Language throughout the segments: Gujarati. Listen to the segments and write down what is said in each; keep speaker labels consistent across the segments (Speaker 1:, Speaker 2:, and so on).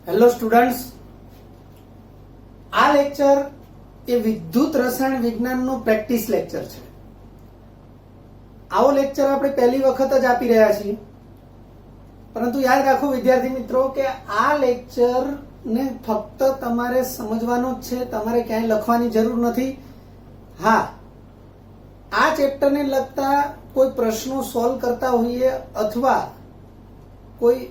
Speaker 1: હેલો સ્ટુડન્ટ્સ, આ લેક્ચર એ વિદ્યુત રસાયણ વિજ્ઞાનનો પ્રેક્ટિસ લેક્ચર છે. આવો લેક્ચર આપણે પહેલી વખત જ આપી રહ્યા છીએ, પરંતુ યાદ રાખો વિદ્યાર્થી મિત્રો કે આ લેક્ચર ને ફક્ત તમારે સમજવાનો જ છે, તમારે ક્યાંય લખવાની જરૂર નથી. હા, આ ચેપ્ટરને લગતા કોઈ પ્રશ્નો સોલ્વ કરતા હોઈએ અથવા કોઈ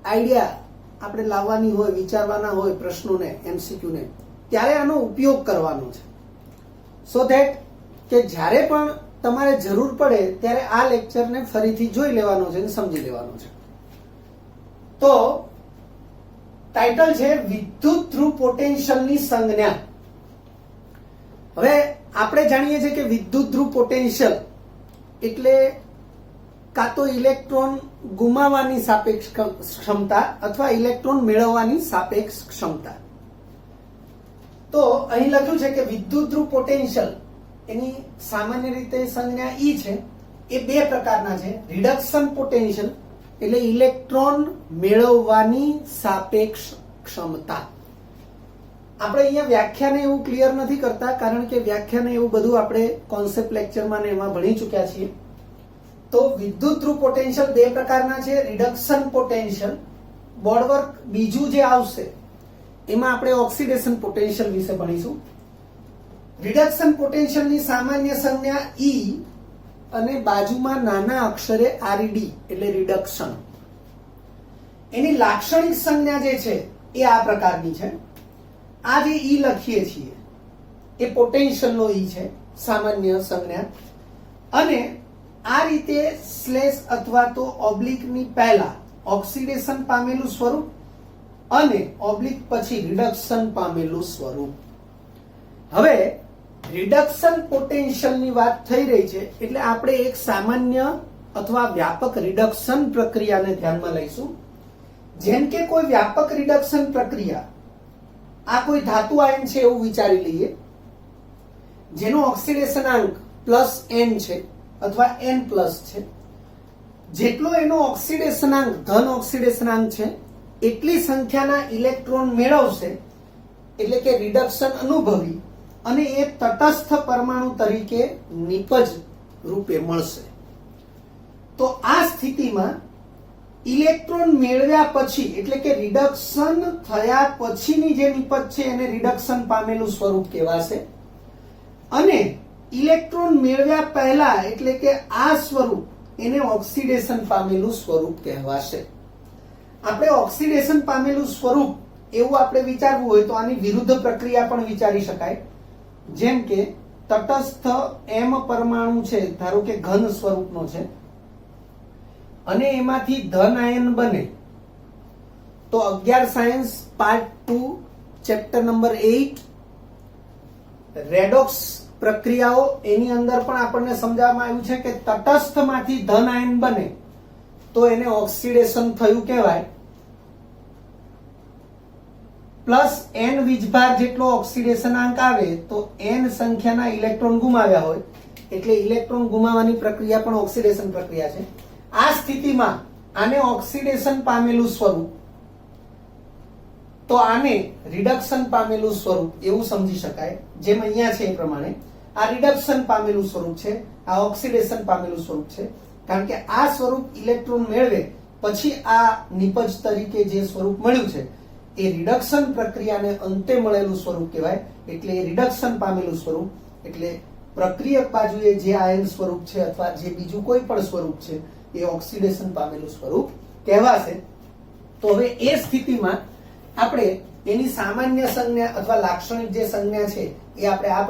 Speaker 1: આઈડિયા આપણે લાવવાની હોય, વિચારવાના હોય પ્રશ્નોને, એમસીક્યુ ને, ત્યારે આનો ઉપયોગ કરવાનો છે. સો ધેટ કે જ્યારે પણ તમારે જરૂર પડે ત્યારે આ લેક્ચરને ફરીથી જોઈ લેવાનો છે અને સમજી લેવાનો છે. તો ટાઇટલ છે વિદ્યુત ધ્રુવ પોટેન્શિયલની સંજ્ઞા. હવે આપણે જાણીએ છીએ કે વિદ્યુત ધ્રુવ પોટેન્શિયલ એટલે કાં તો ઇલેક્ટ્રોન ગુમાવવાની સાપેક્ષ ક્ષમતા અથવા ઇલેક્ટ્રોન મેળવવાની સાપેક્ષ ક્ષમતા. તો અહીં લખ્યું છે કે વિદ્યુત ધ્રુવ પોટેન્શિયલ એની સામાન્ય રીતે સંજ્ઞા ઈ છે. એ બે પ્રકારના છે. રિડક્શન પોટેન્શિયલ એટલે ઇલેક્ટ્રોન મેળવવાની સાપેક્ષ ક્ષમતા. આપણે અહીંયા વ્યાખ્યાને એવું ક્લિયર નથી કરતા, કારણ કે વ્યાખ્યાને એવું બધું આપણે કોન્સેપ્ટ લેક્ચરમાં ને એમાં ભણી ચૂક્યા છીએ. તો વિદ્યુત ધ્રુવ પોટેન્શિયલ બે પ્રકારના છે. રિડક્શન પોટેન્શિયલ, બોર્ડવર્ક બીજું જે આવશે એમાં આપણે ઓક્સિડેશન પોટેન્શિયલ વિશે ભણીશું. રિડક્શન પોટેન્શિયલની સામાન્ય સંજ્ઞા ઈ અને બાજુમાં નાના અક્ષરે આરડી એટલે રિડક્શન. એની લાક્ષણિક સંજ્ઞા જે છે એ આ પ્રકારની છે. આ જે ઈ લખીએ છીએ એ પોટેન્શિયલનો ઈ છે, સામાન્ય સંજ્ઞા. અને આ રીતે સ્લેશ અથવા તો ઓબ્લિકની પહેલા ઓક્સિડેશન પામેલું સ્વરૂપ અને ઓબ્લિક પછી રિડક્શન પામેલું સ્વરૂપ. હવે રિડક્શન પોટેન્શિયલની વાત થઈ રહી છે એટલે આપણે એક સામાન્ય અથવા વ્યાપક રિડક્શન પ્રક્રિયાને ધ્યાનમાં લઈશું. જેમ કે કોઈ વ્યાપક રિડક્શન પ્રક્રિયા, આ કોઈ ધાતુ આયન છે એવું વિચારી લઈએ, જેનો ઓક્સિડેશનાંક +n છે અથવા n+ છે. જેટલો એનો ઓક્સિડેશનાંક ધન ઓક્સિડેશનાંક છે એટલી સંખ્યાના ઇલેક્ટ્રોન મેળવશે, એટલે કે રિડક્શન અનુભવી, અને એ તટસ્થ પરમાણુ તરીકે નિપજ રૂપે મળશે. તો આ સ્થિતિમાં ઇલેક્ટ્રોન મેળવ્યા પછી એટલે કે રિડક્શન થયા પછીની જે નિપજ છે એને રિડક્શન પામેલું સ્વરૂપ કહેવાશે. અને ઇલેક્ટ્રોન મેળવ્યા પહેલા એટલે કે આ સ્વરૂપ એને ઓક્સિડેશન પામેલું સ્વરૂપ કહેવાશે. આપણે ઓક્સિડેશન પામેલું સ્વરૂપ એવું આપણે વિચારવું હોય તો આની વિરુદ્ધ પ્રક્રિયા પણ વિચારી શકાય. જેમ કે તટસ્થ m પરમાણુ છે, ધારો કે ઘન સ્વરૂપનો છે, અને એમાંથી ધન આયન બને. તો 11 science part 2 chapter number 8 redox પ્રક્રિયાઓ, એની અંદર પણ આપણને સમજાવવામાં આવ્યું છે કે તટસ્થમાંથી ધન આયન બને તો એને ઓક્સિડેશન થયું કહેવાય. +n વીજભાર જેટલો ઓક્સિડેશનાંક આવે તો n સંખ્યાના ઇલેક્ટ્રોન ગુમાવ્યા હોય એટલે ઇલેક્ટ્રોન ગુમાવવાની પ્રક્રિયા પણ ઓક્સિડેશન પ્રક્રિયા છે. આ સ્થિતિમાં આને ઓક્સિડેશન પામેલું સ્વરૂપ, તો આને રિડક્શન પામેલું સ્વરૂપ એવું સમજી શકાય. જેમ અહીંયા છે એ પ્રમાણે આ રિડક્શન પામેલું સ્વરૂપ છે, આ ઓક્સિડેશન પામેલું સ્વરૂપ છે. કારણ કે આ સ્વરૂપ ઇલેક્ટ્રોન મેળવે પછી આ નિપજ તરીકે જે સ્વરૂપ મળ્યું છે એ રિડક્શન પ્રક્રિયાને અંતે મળેલું સ્વરૂપ કહેવાય. એટલે એ રિડક્શન પામેલું સ્વરૂપ, એટલે પ્રક્રિયક બાજુએ જે આયન સ્વરૂપ છે અથવા જે બીજું કોઈ પણ સ્વરૂપ છે એ ઓક્સિડેશન પામેલું સ્વરૂપ કહેવાશે. તો હવે એ સ્થિતિમાં આપણે એની સામાન્ય સંજ્ઞા અથવા લાક્ષણિક જે સંજ્ઞા છે એ આપણે આ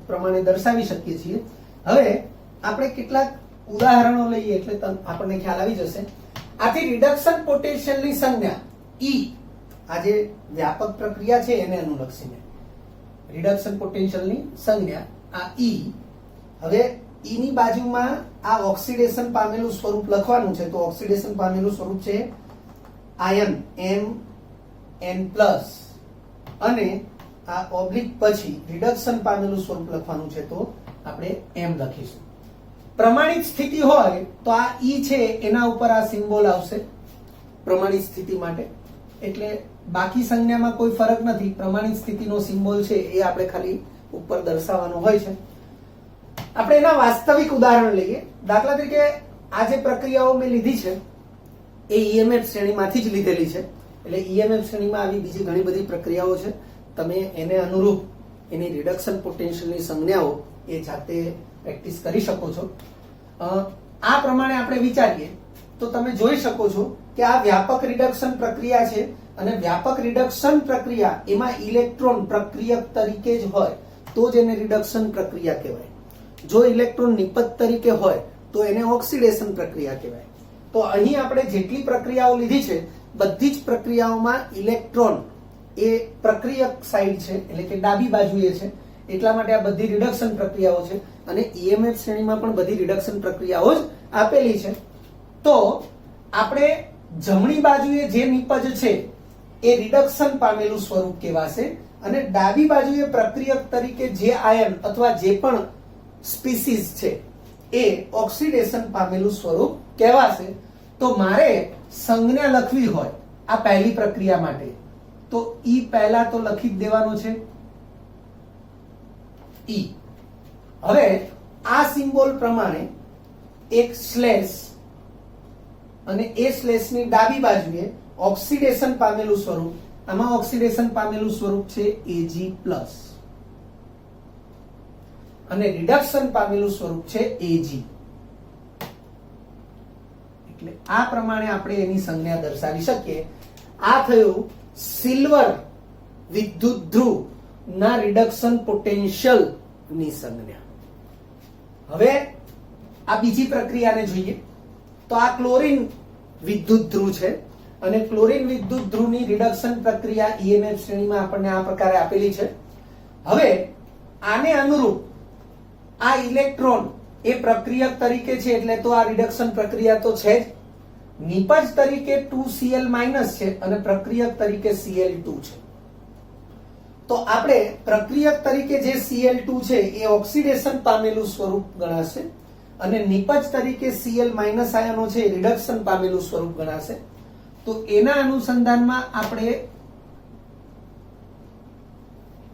Speaker 1: પ્રમાણે દર્શાવી શકીએ છીએ. હવે આપણે કેટલાક ઉદાહરણો લઈએ એટલે આપણને ખ્યાલ આવી જશે. આથી રિડક્શન પોટેન્શિયલની સંજ્ઞા ઈ, આ જે વ્યાપક પ્રક્રિયા છે એને અનુલક્ષીને રિડક્શન પોટેન્શિયલની સંજ્ઞા આ ઈ. હવે ઈ ની બાજુમાં આ ઓક્સિડેશન પામેલું સ્વરૂપ લખવાનું છે. તો ઓક્સિડેશન પામેલું સ્વરૂપ છે આયન Mn+, અને આ ઓબ્લિક પછી રિડક્શન પામેલું સ્વરૂપ લખવાનું છે તો આપણે m લખીશું. પ્રમાણિત સ્થિતિ હોય તો આ ઈ છે એના ઉપર આ સિમ્બોલ આવશે પ્રમાણિત સ્થિતિ માટે. એટલે બાકી સંજ્ઞામાં કોઈ ફરક નથી. પ્રમાણિત સ્થિતિનો સિમ્બોલ છે એ આપણે ખાલી ઉપર દર્શાવવાનો હોય છે. આપણે એના વાસ્તવિક ઉદાહરણ લઈએ. દાખલા તરીકે આ જે પ્રક્રિયાઓ મેં લીધી છે એ ઈએમએફ શ્રેણીમાંથી જ લીધેલી છે. એટલે ઈએમએફ શ્રેણીમાં આવી બીજી ઘણી બધી પ્રક્રિયાઓ છે. તમે એને અનુરૂપ એની રિડક્શન પોટેન્શિયલની સંજ્ઞાઓ એ જાતે પ્રેક્ટિસ કરી શકો છો. આ પ્રમાણે આપણે વિચારીએ તો તમે જોઈ શકો છો કે આ વ્યાપક રિડક્શન પ્રક્રિયા છે અને વ્યાપક રિડક્શન પ્રક્રિયા એમાં ઇલેક્ટ્રોન પ્રક્રિયક તરીકે જ હોય તો જ એને રિડક્શન પ્રક્રિયા કહેવાય. જો ઇલેક્ટ્રોન નિપજ તરીકે હોય તો એને ઓક્સિડેશન પ્રક્રિયા કહેવાય. તો અહીં આપણે જેટલી પ્રક્રિયાઓ લીધી છે બધી જ પ્રક્રિયાઓમાં ઇલેક્ટ્રોન એ પ્રક્રિયક સાઈડ છે એટલે કે ડાબી બાજુએ છે. એટલા માટે આ બધી રિડક્શન પ્રક્રિયાઓ છે અને ઈએમએફ શ્રેણીમાં પણ બધી રિડક્શન પ્રક્રિયાઓ જ આપેલી છે. તો આપણે જમણી બાજુએ જે નિપજ છે એ રિડક્શન પામેલું સ્વરૂપ કહેવાશે અને ડાબી બાજુએ પ્રક્રિયક તરીકે જે આયન અથવા જે પણ સ્પીસીસ છે એ ઓક્સિડેશન પામેલું સ્વરૂપ કહેવાશે. તો મારે સંજ્ઞા લખવી હોય આ પહેલી પ્રક્રિયા માટે તો ઈ પહેલા તો લખી જ દેવાનો છે ઈ. હવે આ સિમ્બોલ પ્રમાણે એક સ્લેશ અને એ સ્લેશની ડાબી બાજુએ ઓક્સિડેશન પામેલું સ્વરૂપ, આમાં ઓક્સિડેશન પામેલું સ્વરૂપ છે Ag+ અને રિડક્શન પામેલું સ્વરૂપ છે Ag. એટલે આ પ્રમાણે આપણે એની સંજ્ઞા દર્શાવી શકીએ. આ થયું સિલ્વર વિદ્યુત ધ્રુવ ના રિડક્શન પોટેન્શિયલ ની સંજ્ઞા. હવે આ બીજી પ્રક્રિયાને જોઈએ તો આ ક્લોરીન વિદ્યુત ધ્રુવ છે અને ક્લોરીન વિદ્યુત ધ્રુવની રિડક્શન પ્રક્રિયા ઈએમએફ શ્રેણીમાં આપણને આ પ્રકારે આપેલી છે. હવે આને અનુરૂપ આ ઇલેક્ટ્રોન એ પ્રક્રિયક તરીકે છે એટલે તો આ રિડક્શન પ્રક્રિયા તો છે જ. નિપજ તરીકે 2Cl- છે અને પ્રક્રિયક તરીકે Cl2 છે. તો આપણે પ્રક્રિયક તરીકે જે Cl2 છે એ ઓક્સિડેશન પામેલું સ્વરૂપ ગણાશે અને નિપજ તરીકે Cl- આયનો છે એ રિડક્શન પામેલું સ્વરૂપ ગણાશે. તો એના અનુસંધાનમાં આપણે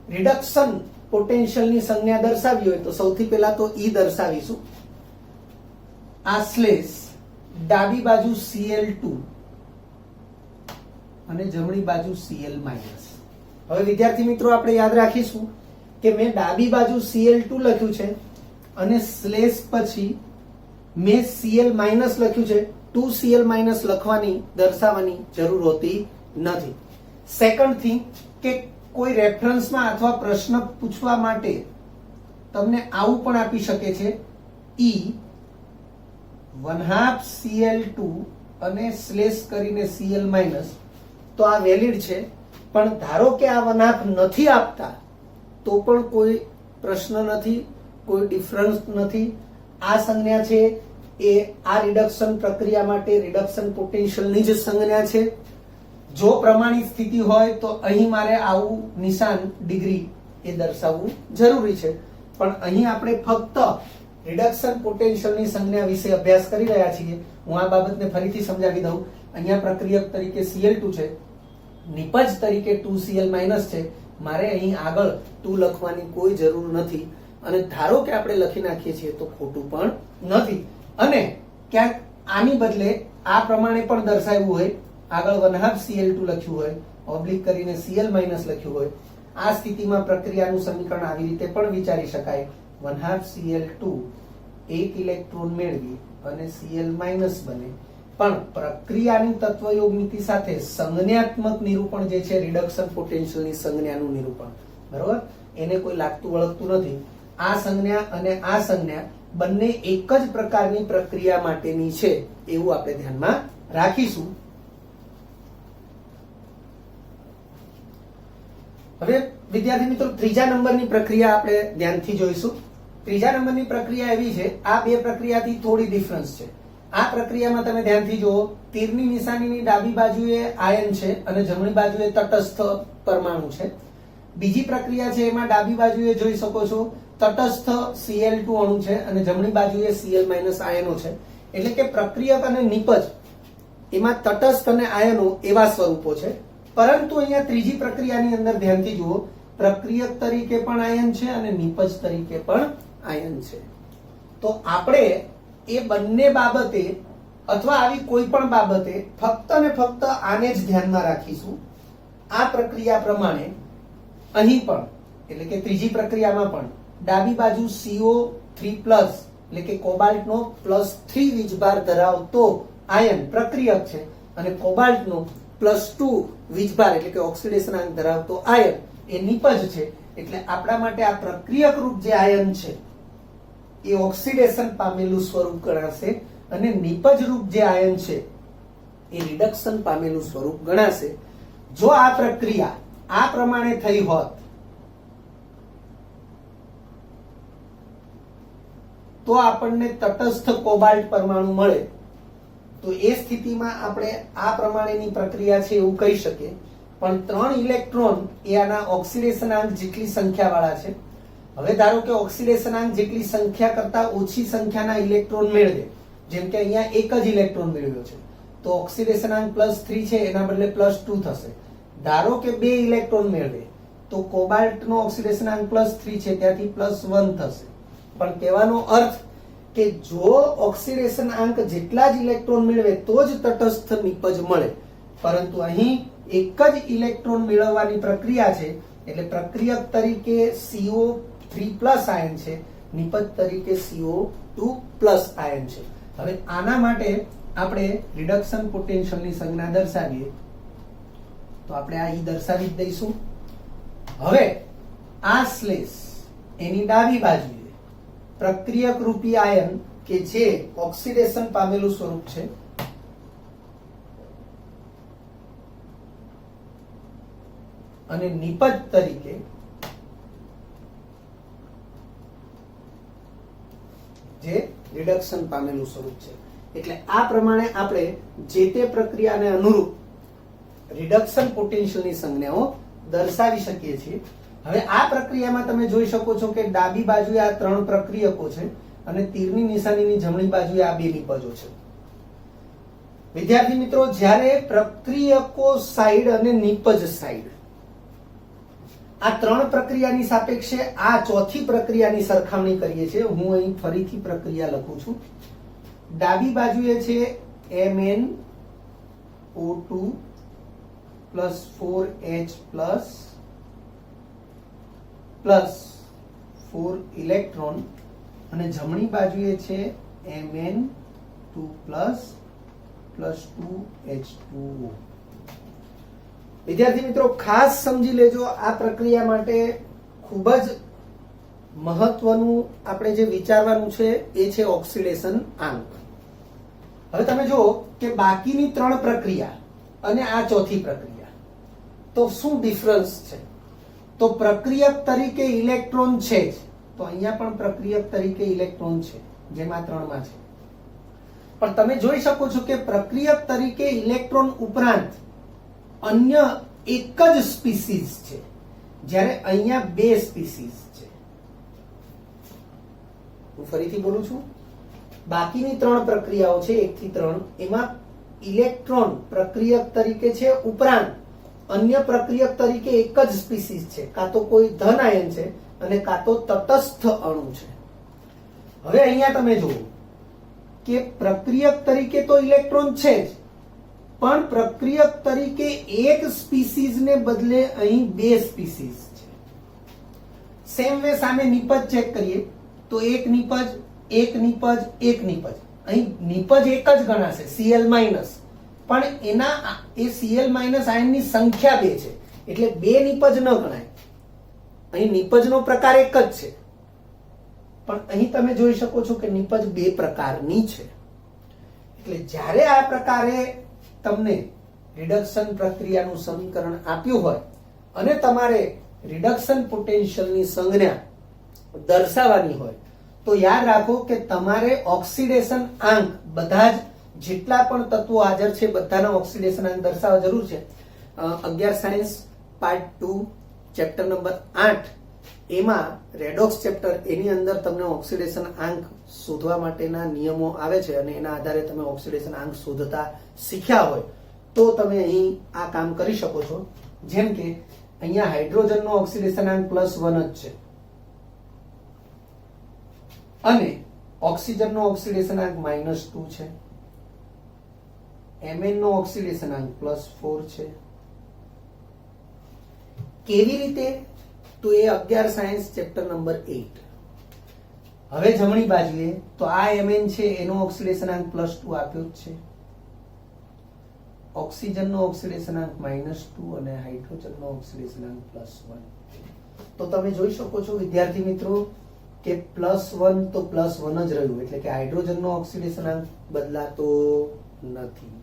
Speaker 1: રિડક્શન પોટેન્શિયલની સંજ્ઞા દર્શાવી હોય તો સૌથી પહેલા તો ઈ દર્શાવીશું. આ સ્લેશ ડાબી બાજુ Cl2 અને જમણી બાજુ Cl-. હવે વિદ્યાર્થી મિત્રો આપણે યાદ રાખીશું કે મેં ડાબી બાજુ Cl2 લખ્યું છે અને સ્લેશ પછી મેં Cl- લખ્યું છે. 2Cl- લખવાની દર્શાવવાની જરૂર હોતી નથી. સેકન્ડ થિંગ કે કોઈ રેફરન્સમાં અથવા પ્રશ્ન પૂછવા માટે તમને આવું પણ આપી શકે છે E½ Cl2 અને સ્લેશ કરીને Cl-. તો આ વેલિડ છે. પણ ધારો કે આ વનાક નથી આપતા તો પણ કોઈ પ્રશ્ન નથી, કોઈ ડિફરન્સ નથી. આ સંજ્ઞા છે એ આ રિડક્શન પ્રક્રિયા માટે રિડક્શન પોટેન્શિયલની જ સંજ્ઞા છે. જો પ્રમાણિત સ્થિતિ હોય તો અહીં મારે આવું નિશાન ડિગ્રી એ દર્શાવવું જરૂરી છે. પણ અહીં આપણે ફક્ત રિડક્શન પોટેન્શિયલની સંજ્ઞા વિશે અભ્યાસ કરી રહ્યા છીએ. હું આ બાબતને ફરીથી સમજાવી દઉં. અહીંયા પ્રક્રિયક તરીકે Cl2 છે, નિપજ તરીકે 2Cl- છે. મારે અહીં આગળ 2 લખવાની કોઈ જરૂર નથી અને ધારો કે આપણે લખી નાખીએ છીએ તો ખોટું પણ નથી. અને ક્યાંક આની બદલે આ પ્રમાણે પણ દર્શાવ્યું હોય, આગળ 1/2 Cl2 લખ્યું હોય, ઓબ્લિક કરીને Cl- લખ્યું હોય, આ સ્થિતિમાં પ્રક્રિયાનું સમીકરણ આવી રીતે પણ વિચારી શકાય. 1/2 Cl2 એક ઇલેક્ટ્રોન મેળવી અને Cl- બને. પણ પ્રક્રિયાની તત્વયોગ નીતિ સાથે સંજ્ઞાત્મક નિરૂપણ જે છે રિડક્શન પોટેન્શિયલની સંજ્ઞાનું નિરૂપણ, બરોબર, એને કોઈ લાગતું વળગતું નથી. આ સંજ્ઞા અને આ સંજ્ઞા બંને એક જ પ્રકારની પ્રક્રિયા માટેની છે એવું આપણે ધ્યાનમાં રાખીશું. હવે વિદ્યાર્થી મિત્રો ત્રીજા નંબરની પ્રક્રિયા આપણે ધ્યાનથી જોઈશું. ત્રીજા નંબરની પ્રક્રિયા એવી છે, આ બે પ્રક્રિયાથી થોડી ડિફરન્સ છે. આ પ્રક્રિયામાં તમે ધ્યાનથી જુઓ, તીરની નિશાનીની ડાબી બાજુએ આયન છે અને જમણી બાજુએ તટસ્થ પરમાણુ છે. બીજી પ્રક્રિયા છે એમાં ડાબી બાજુએ જોઈ શકો છો તટસ્થ Cl2 અણુ છે અને જમણી બાજુએ Cl- આયનો છે. એટલે કે પ્રક્રિયક અને નિપજ એમાં તટસ્થ અને આયનો એવા સ્વરૂપો છે પરંતુ અહીંયા ત્રીજી પ્રક્રિયાની અંદર ધ્યાનથી જુઓ, પ્રક્રિયક તરીકે પણ આયન છે અને નિપજ તરીકે પણ આયન છે. તો આપણે એ બંને બાબતે અથવા આવી કોઈ પણ બાબતે ફક્ત ને ફક્ત આને જ ધ્યાનમાં રાખીશું. આ પ્રક્રિયા પ્રમાણે અહીં પણ એટલે કે ત્રીજી પ્રક્રિયામાં પણ ડાબી બાજુ CO3+ એટલે કે કોબાલ્ટનો +3 વીજભાર ધરાવતો આયન પ્રક્રિયક છે અને કોબાલ્ટનો +2 વીજભાર એટલે કે ઓક્સિડેશનાંક ધરાવતો આયન એ નિપજ છે. એટલે આપણા માટે આ પ્રક્રિયક રૂપ જે આયન છે એ ઓક્સિડેશન પામેલું સ્વરૂપ ગણાશે અને નિપજ રૂપ જે આયન છે એ રિડક્શન પામેલું સ્વરૂપ ગણાશે. જો આ પ્રક્રિયા આ પ્રમાણે થઈ હોત તો આપણને તટસ્થ કોબાલ્ટ પરમાણુ મળે, તો એ સ્થિતિમાં આપણે આ પ્રમાણેની પ્રક્રિયા છે એવું કહી શકીએ. પણ 3 ઇલેક્ટ્રોન એ આના ઓક્સિડેશનાંક જેટલી સંખ્યાવાળા છે. હવે ધારો કે ઓક્સિડેશનાંક જેટલી સંખ્યા કરતા ઓછી સંખ્યાના ઇલેક્ટ્રોન મેળવે, જેમ કે અહીંયા એક જ ઇલેક્ટ્રોન મેળવ્યો છે તો ઓક્સિડેશનાંક +3 છે એના બદલે +2 થશે. ધારો કે 2 ઇલેક્ટ્રોન મેળવે તો કોબાલ્ટનો ઓક્સિડેશનાંક +3 છે ત્યાંથી +1 થશે. પણ કહેવાનો અર્થ કે જો ઓક્સિડેશનાંક જેટલા જ ઇલેક્ટ્રોન મેળવે તો જ તટસ્થ નિપજ મળે, પરંતુ અહીં એક જ ઇલેક્ટ્રોન મેળવવાની પ્રક્રિયા છે એટલે પ્રક્રિયક તરીકે CO3+ આયન છે, નિપજ તરીકે CO2+ આયન છે. હવે આના માટે આપણે રિડક્શન પોટેન્શિયલની સંજ્ઞા દર્શાવીએ તો આપણે આ દર્શાવી જ દઈશું. હવે આ સ્લેશ એની ડાબી બાજુએ પ્રક્રિયક રૂપી આયન કે જે ઓક્સિડેશન પામેલું સ્વરૂપ છે અને નિપજ તરીકે જે રિડક્શન પામેલું સ્વરૂપ છે. એટલે આ પ્રમાણે આપણે જે તે પ્રક્રિયાને અનુરૂપ રિડક્શન પોટેન્શિયલની સંજ્ઞાઓ દર્શાવી શકીએ છીએ. હવે આ પ્રક્રિયામાં તમે જોઈ શકો છો કે ડાબી બાજુએ આ 3 પ્રક્રિયકો છે અને તીરની નિશાનીની જમણી બાજુએ આ 2 નિપજો છે. વિદ્યાર્થી મિત્રો, જ્યારે પ્રક્રિયકો સાઈડ અને નિપજ સાઈડ આ 3 પ્રક્રિયાની સાપેક્ષે આ ચોથી પ્રક્રિયાની સરખામણી કરીએ છીએ. હું અહીં ફરીથી પ્રક્રિયા લખું છું. ડાબી બાજુએ છે MnO2 +4H+ +4 ઇલેક્ટ્રોન અને જમણી બાજુએ છે Mn2+ +2H2O. વિદ્યાર્થી મિત્રો, ખાસ સમજી લેજો, આ પ્રક્રિયા માટે ખૂબ જ મહત્વનું આપણે જે વિચારવાનું છે એ છે ઓક્સિડેશન આંક. હવે તમે જુઓ કે બાકીની 3 પ્રક્રિયા અને આ ચોથી પ્રક્રિયા, તો શું ડિફરન્સ છે? તો પ્રક્રિયક તરીકે ઇલેક્ટ્રોન છે જ, તો અહીંયા પણ પ્રક્રિયક તરીકે ઇલેક્ટ્રોન છે જેમ આ 3માં છે. પણ તમે જોઈ શકો છો કે પ્રક્રિયક તરીકે ઇલેક્ટ્રોન ઉપરાંત અન્ય એક જ સ્પીસીઝ છે, જ્યારે અહીંયા 2 સ્પીસીઝ છે. હું ફરીથી બોલું છું, બાકીની 3 પ્રક્રિયાઓ છે 1 થી 3, એમાં ઇલેક્ટ્રોન પ્રક્રિયક તરીકે છે ઉપરાંત અન્ય પ્રક્રિયક તરીકે એક જ સ્પીસીઝ છે, કાં તો કોઈ ધન આયન છે અને કાં તો તટસ્થ અણુ છે. હવે અહીંયા તમે જુઓ કે પ્રક્રિયક તરીકે તો ઇલેક્ટ્રોન છે જ, પણ પ્રક્રિયક તરીકે એક સ્પીસીઝને બદલે અહીં 2 સ્પીસીઝ છે. સેમ વે સામે નિપજ ચેક કરીએ તો એક નિપજ, એક નિપજ, એક નિપજ. અહીં નિપજ એક જ ગણાશે Cl-, પણ એના એ Cl- આયનની સંખ્યા 2 છે એટલે 2 નિપજ ન ગણાય. અહીં નિપજનો પ્રકાર એક જ છે, પણ અહીં તમે જોઈ શકો છો કે નિપજ 2 પ્રકારની છે. એટલે જ્યારે આ પ્રકારે તમને રિડક્શન પ્રક્રિયાનું સમીકરણ આપ્યું હોય અને તમારે રિડક્શન પોટેન્શિયલની સંજ્ઞા દર્શાવવાની હોય તો યાદ રાખો કે તમારે ઓક્સિડેશન આંક બધા જ જેટલા પણ તત્વો હાજર છે બધાના ઓક્સિડેશન આંક દર્શાવવા જરૂર છે. 11 સાયન્સ પાર્ટ 2 ચેપ્ટર નંબર 8 એમાં રેડોક્સ ચેપ્ટર એની અંદર તમને ઓક્સિડેશન આંક શોધવા માટેના નિયમો આવે છે અને એના આધારે તમે ઓક્સિડેશન આંક શોધતા શીખ્યા હોય તો તમે અહીં આ કામ કરી શકો છો. જેમ કે અહીંયા હાઇડ્રોજનનો ઓક્સિડેશનાંક +1 જ છે અને ઓક્સિજનનો ઓક્સિડેશનાંક -2 છે, Mn નો ઓક્સિડેશનાંક +4 છે. કેવી રીતે? તો એ 11 સાયન્સ ચેપ્ટર નંબર 8. હવે જમણી બાજુએ તો આ Mn છે એનો ઓક્સિડેશનાંક +2 આપ્યો જ છે, ઓક્સિજનનો ઓક્સિડેશનાંક -2 અને હાઇડ્રોજનનો ઓક્સિડેશનાંક +1. તો તમે જોઈ શકો છો વિદ્યાર્થી મિત્રો કે +1 તો +1 જ રહ્યું, એટલે કે હાઇડ્રોજનનો ઓક્સિડેશનાંક બદલાતો નથી.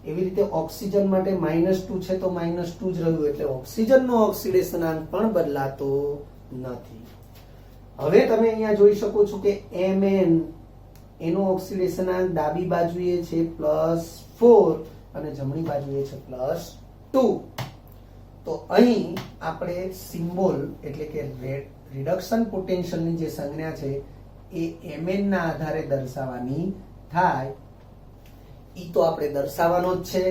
Speaker 1: એવી રીતે ઓક્સિજન માટે -2 છે તો -2 જ રહ્યું, એટલે ઓક્સિજનનો ઓક્સિડેશનાંક પણ બદલાતો નથી. હવે તમે અહીંયા જોઈ શકો છો કે Mn એનો ઓક્સિડેશનાંક ડાબી બાજુએ છે +4 અને જમણી બાજુએ છે +2. તો અહીં આપણે સિમ્બોલ એટલે કે રિડક્શન પોટેન્શિયલની જે સંજ્ઞા છે એ Mn ના આધારે દર્શાવવાની થાય. ઈ તો આપણે દર્શાવવાનો જ છે.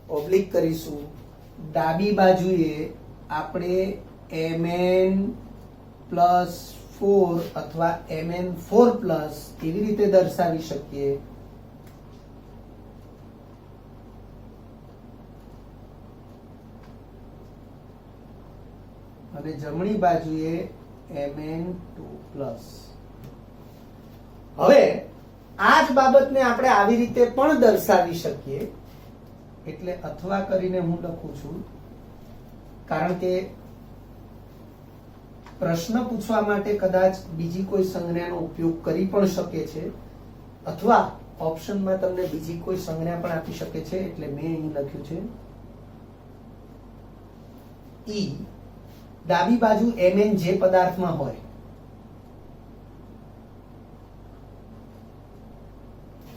Speaker 1: ઓબ્લિક કરીશું. ડાબી બાજુએ આપણે Mn +4 અથવા Mn4+ એવી રીતે દર્શાવી શકીએ. અને જમણી બાજુએ Mn2+. હવે આ જ બાબતને આપણે આવી રીતે પણ દર્શાવી શકીએ. એટલે અથવા કરીને હું લખું છું, કારણ કે પ્રશ્ન પૂછવા માટે કદાચ બીજી કોઈ સંજ્ઞાનો ઉપયોગ કરી પણ શકે છે, અથવા ઓપ્શનમાં તમને બીજી કોઈ સંજ્ઞા પણ આપી શકે છે. એટલે મેં અહીં લખ્યું છે ઈ. ડાબી બાજુ Mn જે પદાર્થમાં હોય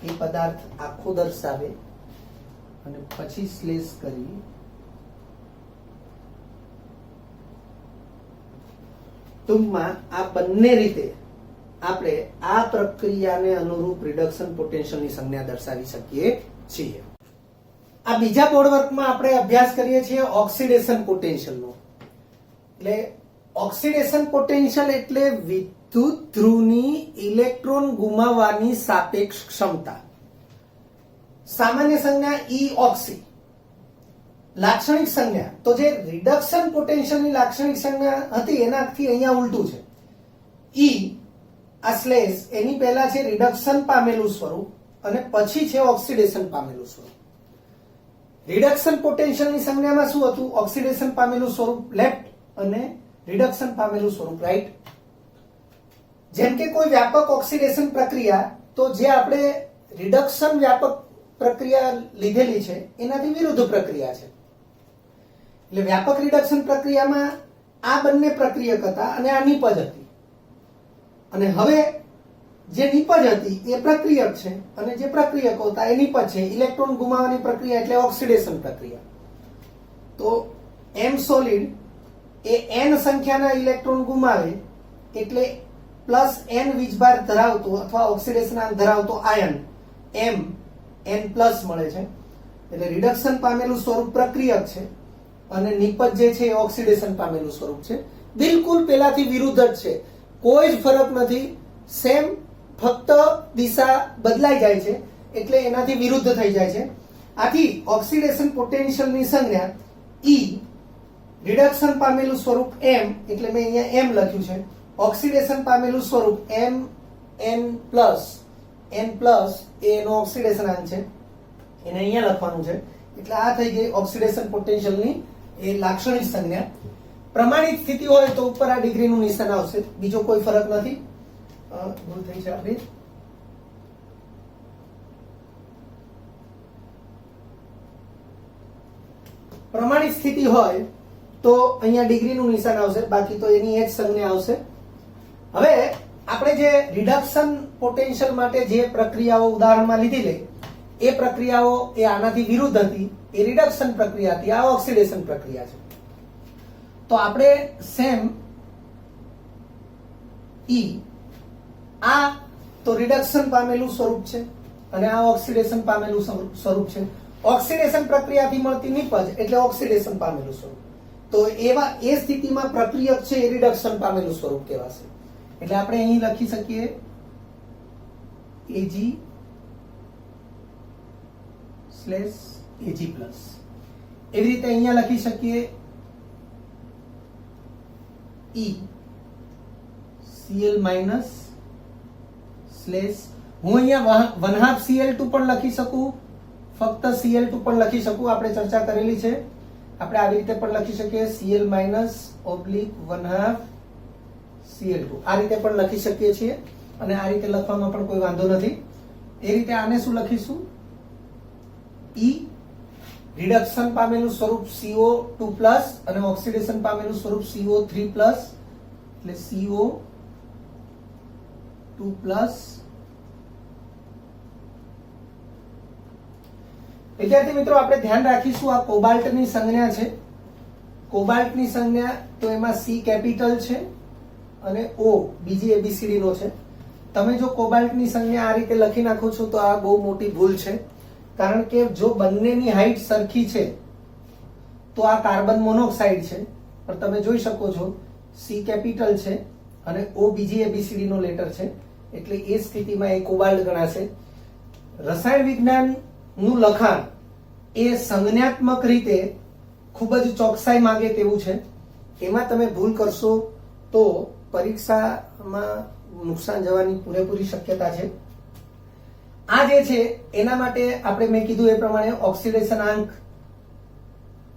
Speaker 1: એ પદાર્થ આખો દર્શાવે અને પછી સ્લેશ કરી ટૂંકમાં આ બંને રીતે આપણે આ પ્રક્રિયાને અનુરૂપ રિડક્શન પોટેન્શિયલની સંજ્ઞા દર્શાવી શકીએ છીએ. આ બીજા બોર્ડ વર્કમાં આપણે અભ્યાસ કરીએ છીએ ઓક્સિડેશન પોટેન્શિયલનો. એટલે ઓક્સિડેશન પોટેન્શિયલ એટલે વિદ્યુત ધ્રુવની ઇલેક્ટ્રોન ગુમાવવાની સાપેક્ષ ક્ષમતા. સામાન્ય સંજ્ઞા ઈ ઓક્સી. લાક્ષણિક સંજ્ઞા તો જે રિડક્શન પોટેન્શિયલની લાક્ષણિક સંજ્ઞા હતી એનાથી અહીંયા ઉલટું છે. ઈ આ સ્લેશ એની પહેલા છે રિડક્શન પામેલું સ્વરૂપ અને પછી છે ઓક્સિડેશન પામેલું સ્વરૂપ. રિડક્શન પોટેન્શિયલની સંજ્ઞામાં શું હતું? ઓક્સિડેશન પામેલું સ્વરૂપ લેફ્ટ અને રિડક્શન પામેલું સ્વરૂપ રાઈટ. જેમ કે કોઈ વ્યાપક ઓક્સિડેશન પ્રક્રિયા, તો જે આપણે રિડક્શન વ્યાપક પ્રક્રિયા લીધેલી છે એનાથી વિરુદ્ધ પ્રક્રિયા છે. એટલે વ્યાપક રિડક્શન પ્રક્રિયામાં આ બંને પ્રક્રિયક હતા અને આ નિપજ હતી, અને હવે જે નિપજ હતી એ પ્રક્રિયક છે અને જે પ્રક્રિયકો હતા એ નિપજ છે. ઇલેક્ટ્રોન ગુમાવવાની પ્રક્રિયા એટલે ઓક્સિડેશન પ્રક્રિયા. તો M સોલિડ એ n સંખ્યાના ઇલેક્ટ્રોન ગુમાવે એટલે +n વીજભાર ધરાવતો અથવા ઓક્સિડેશનાંક ધરાવતો આયન Mn+ મળે છે. એટલે રિડક્શન પામેલું સ્વરૂપ પ્રક્રિયક છે અને નિપજ જે છે એ ઓક્સિડેશન પામેલું સ્વરૂપ છે. બિલકુલ પેલાથી વિરુદ્ધ જ છે, કોઈ જ ફરક નથી. સેમ, ફક્ત દિશા બદલાઈ જાય છે એટલે એનાથી વિરુદ્ધ થઈ જાય છે. આથી ઓક્સિડેશન પોટેન્શિયલની સંજ્ઞા E, રિડક્શન પામેલું સ્વરૂપ M, એટલે મેં અહીંયા M લખ્યું છે. ઓક્સિડેશન પામેલું સ્વરૂપ Mn+, એ એનો ઓક્સિડેશનાંક છે, એને અહીંયા લખવાનું છે. એટલે આ થઈ ગઈ ઓક્સિડેશન પોટેન્શિયલની એ લાક્ષણિક સંજ્ઞા. પ્રમાણિત સ્થિતિ હોય તો ઉપર આ ડિગ્રીનું નિશાન આવશે, બીજો કોઈ ફરક નથી. ભૂલ થઈ છે આપણી. પ્રમાણિત સ્થિતિ હોય તો અહીંયા ડિગ્રીનું નિશાન આવશે, બાકી તો એની એ જ સંજ્ઞા આવશે. હવે આપણે જે રિડક્શન પોટેન્શિયલ માટે જે પ્રક્રિયાઓ ઉદાહરણમાં લીધી એ પ્રક્રિયાઓ એ આનાથી વિરુદ્ધ હતી. એ રિડક્શન પ્રક્રિયા હતી, આ ઓક્સિડેશન પ્રક્રિયા છે. તો આપણે સેમ ઈ, આ તો રિડક્શન પામેલું સ્વરૂપ છે અને આ ઓક્સિડેશન પામેલું સ્વરૂપ છે. ઓક્સિડેશન પ્રક્રિયાથી મળતી નિપજ એટલે ઓક્સિડેશન પામેલું સ્વરૂપ. તો એવા એ સ્થિતિમાં પ્રક્રિયક છે એ રિડક્શન પામેલું સ્વરૂપ કહેવાશે. એટલે આપણે અહીં લખી શકીએ Ag/Ag+. એવી રીતે અહીંયા લખી શકીએ ECl- હું અહીંયા 1/2 Cl2 પણ લખી શકું, ફક્ત Cl2 પણ લખી શકું. આપણે ચર્ચા કરેલી છે. આપણે આવી રીતે પણ લખી શકીએ Cl- /1/2 Cl2. આ રીતે પણ લખી શકીએ છીએ અને આ રીતે લખવામાં પણ કોઈ વાંધો નથી. એ રીતે આને શું લખીશું? E રિડક્શન પામેલું સ્વરૂપ CO2+ અને ઓક્સિડેશન પામેલું સ્વરૂપ CO3+, એટલે CO2+. વિદ્યાર્થી મિત્રો, આપણે ધ્યાન રાખીશું આ કોબાલ્ટની સંજ્ઞા છે. કોબાલ્ટની સંજ્ઞા તો એમાં C કેપિટલ છે અને O બીજી ABCD નો છે. તમે જો કોબાલ્ટની સંજ્ઞા આ રીતે લખી નાખો છો તો આ બહુ મોટી ભૂલ છે. કારણ કે જો બંનેની હાઈટ સરખી છે તો આ કાર્બન મોનોક્સાઇડ છે, પણ તમે જોઈ શકો છો C કેપિટલ છે અને O બીજી ABCD નો લેટર છે, એટલે એ સ્થિતિમાં એ કોબાલ્ટ ગણાશે. રસાયણ વિજ્ઞાનનું લખાણ એ સંજ્ઞાત્મક રીતે ખૂબ જ ચોકસાઈ માંગે તેવું છે. એમાં તમે ભૂલ કરશો તો પરીક્ષામાં નુકસાન જવાની પૂરેપૂરી શક્યતા છે. આ જે છે એના માટે આપણે મેં કીધું એ પ્રમાણે ઓક્સિડેશનાંક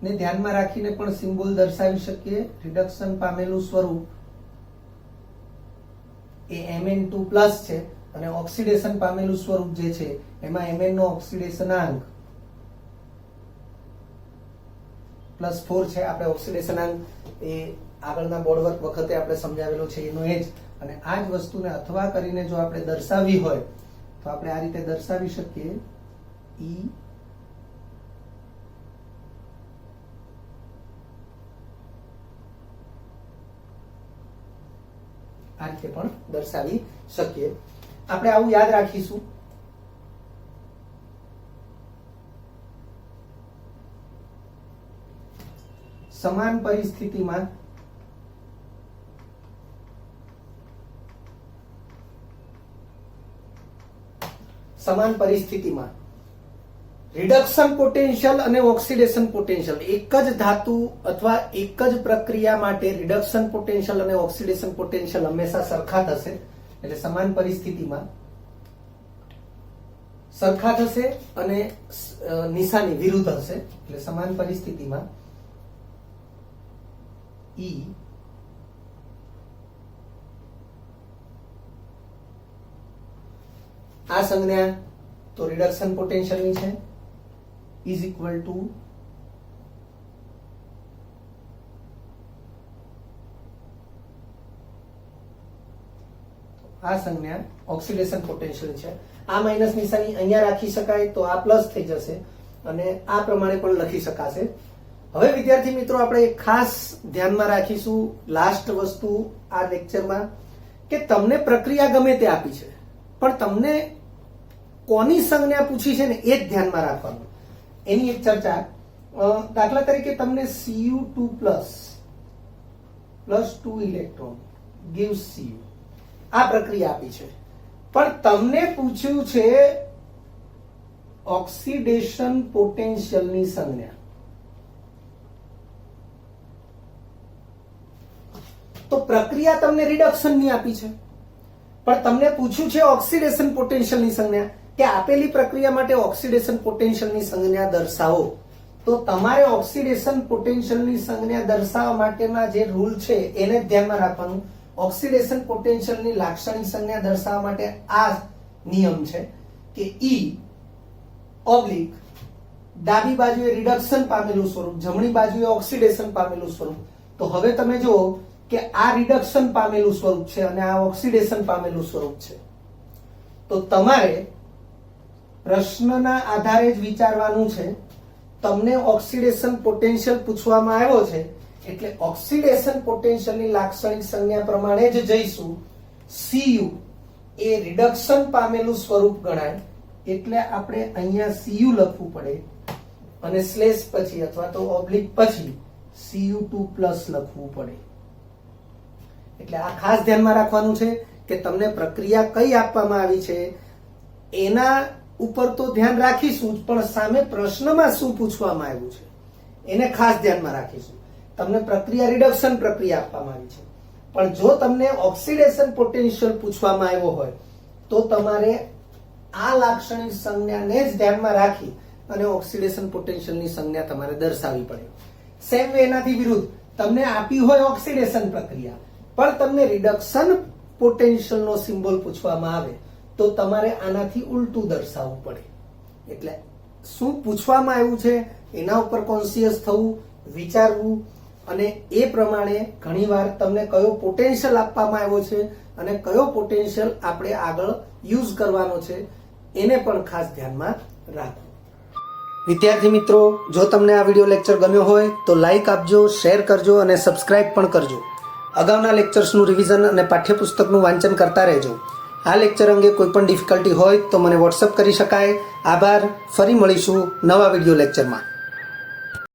Speaker 1: ને ધ્યાનમાં રાખીને પણ સિમ્બોલ દર્શાવી શકીએ. રિડક્શન પામેલું સ્વરૂપ એ Mn2+ છે અને ઓક્સિડેશન પામેલું સ્વરૂપ જે છે એમાં Mn નો ઓક્સિડેશનાંક +4 છે. આપણે ઓક્સિડેશનાંક એ આગળના બોર્ડ વર્ક વખતે આપણે સમજાવેલો છે એનો એ જ. અને આ જ વસ્તુને અથવા કરીને જો આપણે દર્શાવવી હોય તો આપણે આ રીતે દર્શાવી શકીએ. E આ રીતે પણ દર્શાવી શકીએ. આપણે આવું યાદ રાખીશું. સમાન પરિસ્થિતિમાં રિડક્શન પોટેન્શિયલ અને ઓક્સિડેશન પોટેન્શિયલ એક જ ધાતુ અથવા એક જ પ્રક્રિયા માટે રિડક્શન પોટેન્શિયલ અને ઓક્સિડેશન પોટેન્શિયલ હંમેશા સરખા થશે. એટલે સમાન પરિસ્થિતિમાં સરખા થશે અને નિશાની વિરુદ્ધ હશે. એટલે સમાન પરિસ્થિતિમાં E આ સંજ્ઞા તો રિડક્શન પોટેન્શિયલ ની છે ઇઝ ઇક્વલ ટુ આ સંજ્ઞા ઓક્સિડેશન પોટેન્શિયલ છે. આ માઇનસ નિશાની અહીંયા રાખી શકાય તો આ પ્લસ થઈ જશે અને આ પ્રમાણે પણ લખી શકાશે. હવે વિદ્યાર્થી મિત્રો, આપણે ખાસ ધ્યાનમાં રાખીશું લાસ્ટ વસ્તુ આ લેક્ચરમાં કે તમને પ્રક્રિયા ગમે તે આપી છે પણ તમને કોની સંજ્ઞા પૂછી છે ને એ જ ધ્યાનમાં રાખવાનું. એની એક ચર્ચા. દાખલા તરીકે તમને Cu2+ +2 ઇલેક્ટ્રોન gives Cu આ પ્રક્રિયા આપી છે, પણ તમને પૂછ્યું છે ઓક્સિડેશન પોટેન્શિયલની સંજ્ઞા. તો પ્રક્રિયા તમને રિડક્શન ની આપી છે પણ તમને પૂછ્યું છે ઓક્સિડેશન પોટેન્શિયલની સંજ્ઞા કે આપેલી પ્રક્રિયા માટે ઓક્સિડેશન પોટેન્શિયલની સંજ્ઞા દર્શાવો. તો તમારે ઓક્સિડેશન પોટેન્શિયલની સંજ્ઞા દર્શાવવા માટેના જે રૂલ છે એને ધ્યાનમાં રાખવાનું. ઓક્સિડેશન પોટેન્શિયલની લાક્ષણિક સંજ્ઞા દર્શાવવા માટે આ નિયમ છે કે E ઓબ્લિક ડાબી બાજુએ રિડક્શન પામેલું સ્વરૂપ, જમણી બાજુએ ઓક્સિડેશન પામેલું સ્વરૂપ. તો હવે તમે જુઓ કે આ રિડક્શન પામેલું સ્વરૂપ છે અને આ ઓક્સિડેશન પામેલું સ્વરૂપ છે. તો તમારે પ્રશ્નના આધારે જ વિચારવાનું છે. તમને ઓક્સિડેશન પોટેન્શિયલ પૂછવામાં આવ્યો છે એટલે ઓક્સિડેશન પોટેન્શિયલની લાક્ષણિક સંજ્ઞા પ્રમાણે જ જઈશું. Cu એ રિડક્શન પામેલું સ્વરૂપ ગણાય એટલે આપણે અહીંયા CU લખવું પડે અને સ્લેશ પછી અથવા તો ઓબ્લિક પછી Cu2+ લખવું પડે. એટલે આ ખાસ ધ્યાનમાં રાખવાનું છે કે તમને પ્રક્રિયા કઈ આપવામાં આવી છે એના ઉપર તો ધ્યાન રાખીશું જ, પણ સામે પ્રશ્નમાં શું પૂછવામાં આવ્યું છે એને ખાસ ધ્યાનમાં રાખીશું. તમને પ્રક્રિયા રિડક્શન પ્રક્રિયા આપવામાં આવી છે, પણ જો તમને ઓક્સિડેશન પોટેન્શિયલ પૂછવામાં આવ્યો હોય તો તમારે આ લાક્ષણિક સંજ્ઞાને જ ધ્યાનમાં રાખી અને ઓક્સિડેશન પોટેન્શિયલની સંજ્ઞા તમારે દર્શાવવી પડે. સેમ વે એનાથી વિરુદ્ધ તમને આપી હોય ઓક્સિડેશન પ્રક્રિયા પણ તમને રિડક્શન પોટેન્શિયલનો સિમ્બોલ પૂછવામાં આવે તો તમારે આનાથી ઉલટું દર્શાવવું પડે. એટલે શું પૂછવામાં આવ્યું છે એના ઉપર કોન્શિયસ થવું, વિચારવું અને એ પ્રમાણે ઘણીવાર તમને કયો પોટેન્શિયલ આપવામાં આવ્યો છે અને કયો પોટેન્શિયલ આપણે આગળ યુઝ કરવાનો છે એને પણ ખાસ ધ્યાનમાં રાખવું. વિદ્યાર્થી મિત્રો, જો તમને આ વિડીયો લેક્ચર ગમ્યો હોય તો લાઈક આપજો, શેર કરજો અને સબસ્ક્રાઇબ પણ કરજો. અગાઉના લેક્ચર્સનું રિવિઝન અને પાઠ્યપુસ્તકનું વાંચન કરતા રહેજો. આ લેક્ચર અંગે કોઈ પણ ડિફિકલ્ટી હોય તો મને વોટ્સઅપ કરી શકાય. આભાર. ફરી મળીશું નવા વિડીયો લેક્ચરમાં.